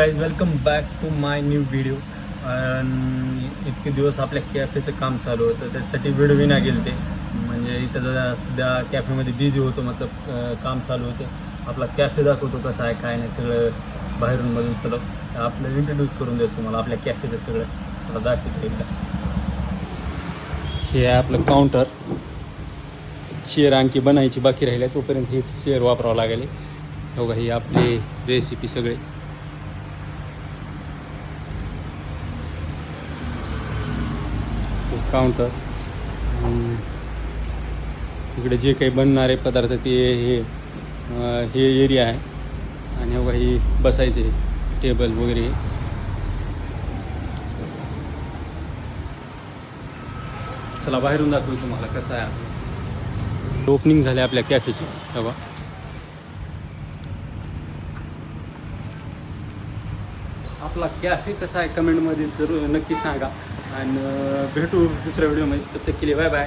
Guys welcome back to my new video. इतके दिवस आपल्या कॅफेचं काम चालू होतं, त्याच्यासाठी व्हिडिओ नाही गेले ते. म्हणजे इथं जरा सध्या कॅफेमध्ये बिझी होतो, मतलब काम चालू होतं. आपला कॅफे दाखवतो कसं आहे काय नाही, सगळं बाहेरून मधून सगळं आपलं इंट्रोड्यूस करून देतो तुम्हाला आपल्या कॅफेचं सगळं. चला दाखवतो एकदा. हे आहे आपलं काउंटर. चेअर आणखी बनायची बाकी राहिल्या, तोपर्यंत हेच चेअर वापरावं लागेल. बघा ही आपली रेसिपी सगळे. काउंटर, इकडे जे काही बनणारे पदार्थ ते हे एरिया आहे. आणि बघा ही बसायचे टेबल वगैरे. चला बाहेरून दाखवू तुम्हाला कसं आहे आपलं. ओपनिंग झाली आपल्या कॅफेची. बघा आपला कॅफे कसा आहे कमेंटमध्ये जरूर नक्की सांगा. आणि भेटू दुसऱ्या व्हिडिओमध्ये. तब तक के लिए बाय बाय.